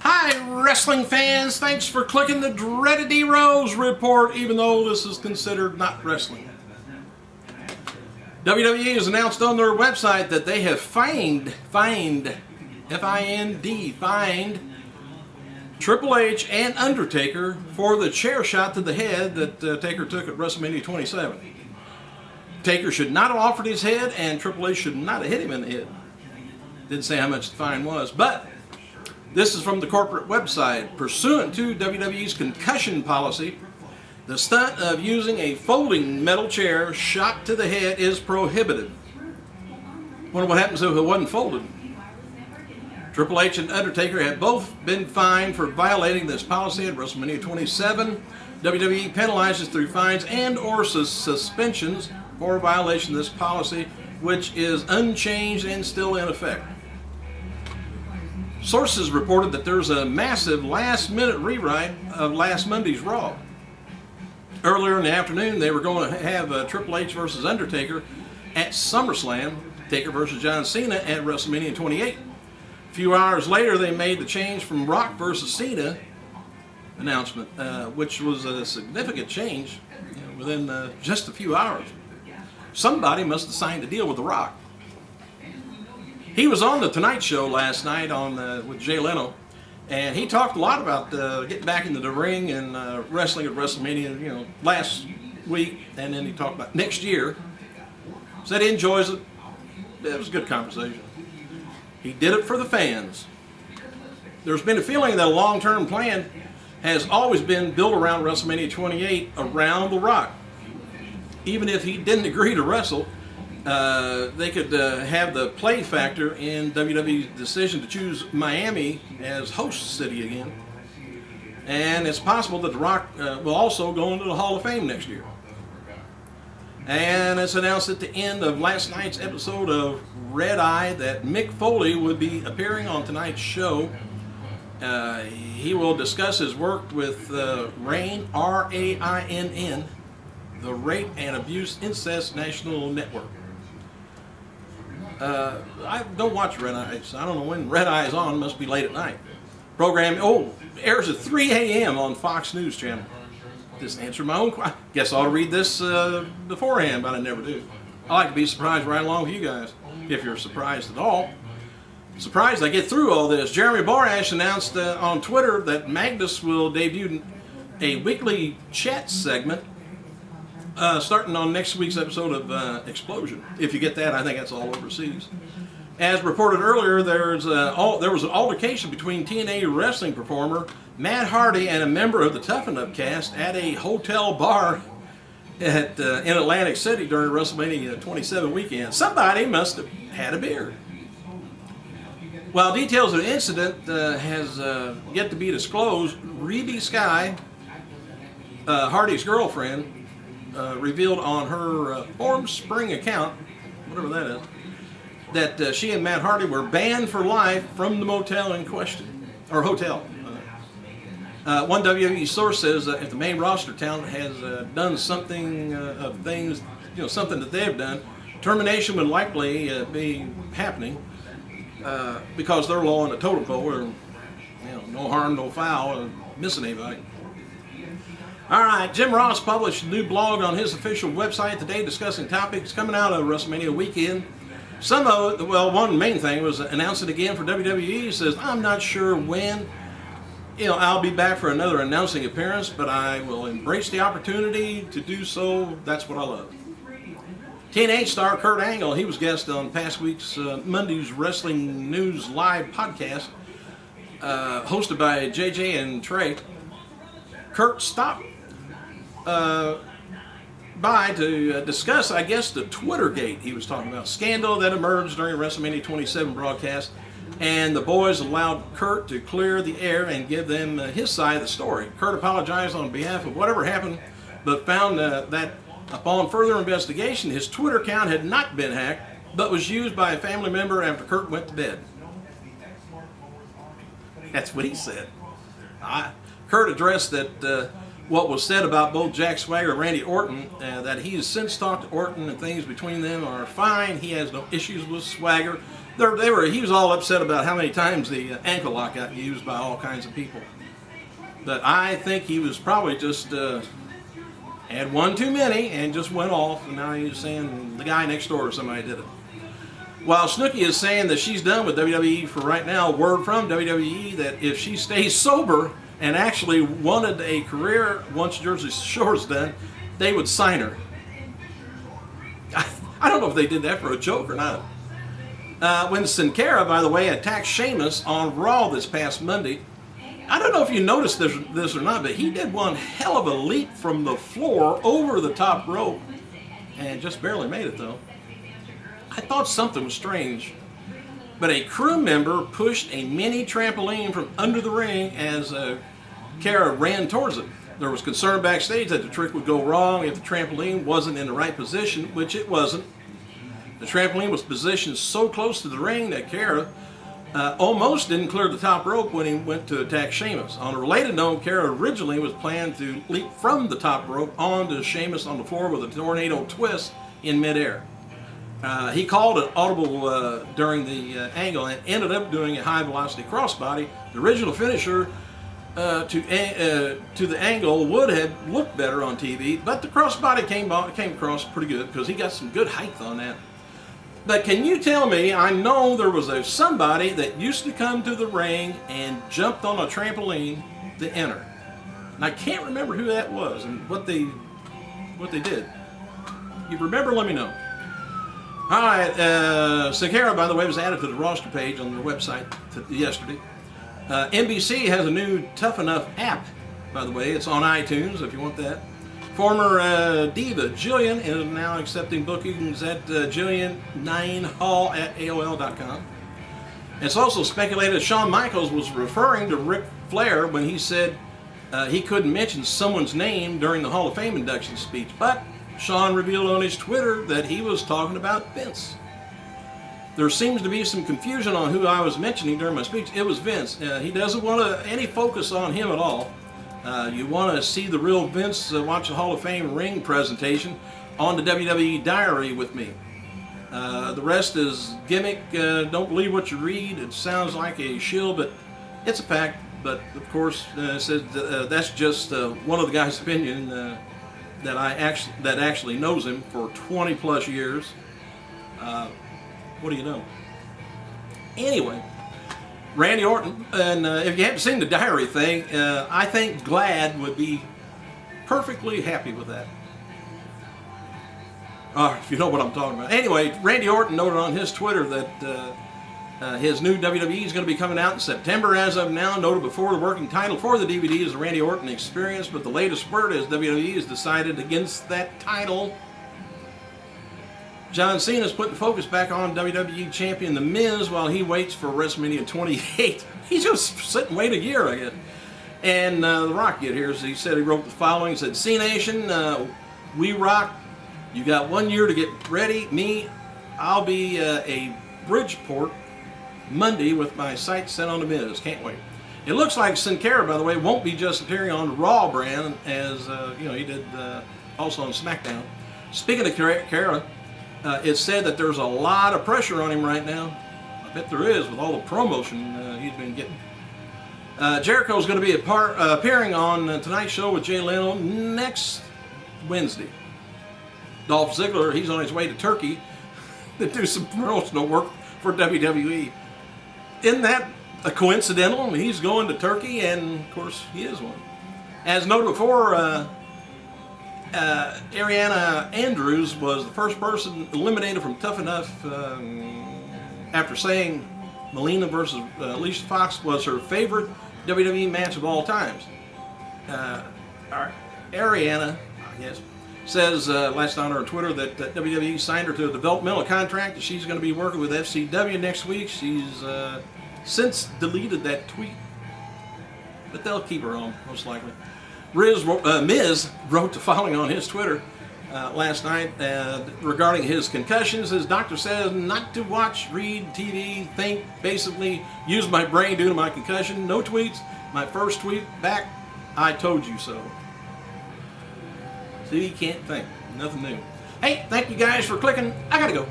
Hi, wrestling fans. Thanks for clicking the dreaded D-Rose report, even though this is considered not wrestling. WWE has announced on their website that they have fined F-I-N-D, Triple H and Undertaker for the chair shot to the head that Taker took at WrestleMania 27. Taker should not have offered his head, and Triple H should not have hit him in the head. Didn't say how much the fine was, but this is from the corporate website. Pursuant to WWE's concussion policy, the stunt of using a folding metal chair shot to the head is prohibited. Wonder what happens if it wasn't folded. Triple H and Undertaker have both been fined for violating this policy at WrestleMania 27. WWE penalizes through fines and or suspensions for violation of this policy, which is unchanged and still in effect. Sources reported that there's a massive last-minute rewrite of last Monday's Raw. Earlier in the afternoon, they were going to have Triple H versus Undertaker at SummerSlam, Taker versus John Cena at WrestleMania 28. A few hours later, they made the change from Rock versus Cena announcement, which was a significant change within just a few hours. Somebody must have signed a deal with The Rock. He was on the Tonight Show last night with Jay Leno, and he talked a lot about getting back into the ring and wrestling at WrestleMania, last week, and then he talked about next year. Said he enjoys it. It was a good conversation. He did it for the fans. There's been a feeling that a long-term plan has always been built around WrestleMania 28 around The Rock. Even if he didn't agree to wrestle, they could have the play factor in WWE's decision to choose Miami as host city again. And it's possible that The Rock will also go into the Hall of Fame next year. And it's announced at the end of last night's episode of Red Eye that Mick Foley would be appearing on tonight's show. He will discuss his work with RAINN, R-A-I-N-N, the Rape and Abuse Incest National Network. I don't watch Red Eye, so I don't know when Red Eye is on. It must be late at night. Program airs at 3 a.m. on Fox News Channel. Just answer my own question. Guess I ought to read this beforehand, but I never do. I like to be surprised right along with you guys, if you're surprised at all. Surprised I get through all this. Jeremy Borash announced on Twitter that Magnus will debut a weekly chat segment starting on next week's episode of Explosion. If you get that, I think that's all overseas. As reported earlier, there was an altercation between TNA wrestling performer Matt Hardy and a member of the Toughen Up cast at a hotel bar in Atlantic City during WrestleMania 27 weekend. Somebody must have had a beer. While details of the incident has yet to be disclosed, Reby Sky, Hardy's girlfriend, revealed on her Formspring account, whatever that is, that she and Matt Hardy were banned for life from the motel in question, or hotel. One WWE source says if the main roster talent has done something of things, something that they've done, termination would likely be happening because they're low on the totem pole, or no harm, no foul, missing anybody. All right, Jim Ross published a new blog on his official website today discussing topics coming out of WrestleMania weekend. Some of it, one main thing was announcing again for WWE. He says, I'm not sure when, I'll be back for another announcing appearance, but I will embrace the opportunity to do so. That's what I love. TNA star Kurt Angle, he was guest on past week's Monday's Wrestling News Live podcast, hosted by JJ and Trey. Kurt stopped by to discuss, I guess, the Twittergate he was talking about, scandal that emerged during WrestleMania 27 broadcast, and the boys allowed Kurt to clear the air and give them his side of the story. Kurt apologized on behalf of whatever happened, but found that upon further investigation, his Twitter account had not been hacked, but was used by a family member after Kurt went to bed. That's what he said. Kurt addressed that what was said about both Jack Swagger and Randy Orton, that he has since talked to Orton and things between them are fine. He has no issues with Swagger, He was all upset about how many times the ankle lock got used by all kinds of people. But I think he was probably just had one too many and just went off, and now he's saying the guy next door or somebody did it. While Snooki is saying that she's done with WWE for right now, word from WWE that if she stays sober and actually wanted a career once Jersey Shore's done, they would sign her. I don't know if they did that for a joke or not. When Sin Cara, by the way, attacked Sheamus on Raw this past Monday, I don't know if you noticed this or not, but he did one hell of a leap from the floor over the top rope and just barely made it, though. I thought something was strange, but a crew member pushed a mini trampoline from under the ring as Cara ran towards it. There was concern backstage that the trick would go wrong if the trampoline wasn't in the right position, which it wasn't. The trampoline was positioned so close to the ring that Cara almost didn't clear the top rope when he went to attack Sheamus. On a related note, Cara originally was planned to leap from the top rope onto Sheamus on the floor with a tornado twist in midair. He called an audible during the angle and ended up doing a high-velocity crossbody. The original finisher to the angle would have looked better on TV, but the crossbody came across pretty good because he got some good height on that. But can you tell me, I know there was somebody that used to come to the ring and jumped on a trampoline to enter. And I can't remember who that was and what they did. You remember, let me know. All right, Sin Cara, by the way, was added to the roster page on their website yesterday. NBC has a new Tough Enough app, by the way. It's on iTunes if you want that. Former diva Jillian is now accepting bookings at Jillian9Hall at AOL.com. It's also speculated Shawn Michaels was referring to Ric Flair when he said he couldn't mention someone's name during the Hall of Fame induction speech, but Shawn revealed on his Twitter that he was talking about Vince. There seems to be some confusion on who I was mentioning during my speech. It was Vince. He doesn't want any focus on him at all. You want to see the real Vince, watch the Hall of Fame ring presentation on the WWE Diary with me. The rest is gimmick. Don't believe what you read. It sounds like a shill, but it's a fact. But of course, says that's just one of the guys' opinion that actually knows him for 20 plus years. What do you know? Anyway, Randy Orton, and if you haven't seen the diary thing, I think Glad would be perfectly happy with that. If you know what I'm talking about. Anyway, Randy Orton noted on his Twitter that his new WWE is going to be coming out in September as of now. Noted before, the working title for the DVD is the Randy Orton Experience, but the latest word is WWE has decided against that title. John Cena is putting focus back on WWE Champion The Miz while he waits for WrestleMania 28. He's just sitting wait a year, I guess. And The Rock get here. So he said he wrote the following. He said, C Nation, we rock. You got 1 year to get ready. Me, I'll be a Bridgeport Monday with my sights set on The Miz. Can't wait. It looks like Sin Cara, by the way, won't be just appearing on the Raw brand as he did also on SmackDown. Speaking of Cara, it's said that there's a lot of pressure on him right now. I bet there is with all the promotion he's been getting. Jericho's going to be appearing on Tonight's Show with Jay Leno next Wednesday. Dolph Ziggler, he's on his way to Turkey to do some promotional work for WWE. Isn't that a coincidental? He's going to Turkey, and of course he is one. As noted before, Ariana Andrews was the first person eliminated from Tough Enough after saying Melina versus Alicia Fox was her favorite WWE match of all times. Ariana, I guess, says last night on her Twitter that WWE signed her to a developmental contract. She's going to be working with FCW next week. She's since deleted that tweet, but they'll keep her on, most likely. Miz wrote the following on his Twitter last night regarding his concussions. His doctor says not to watch, read TV, think, basically use my brain due to my concussion. No tweets. My first tweet back, I told you so. See, you can't think. Nothing new. Hey, thank you guys for clicking. I gotta go.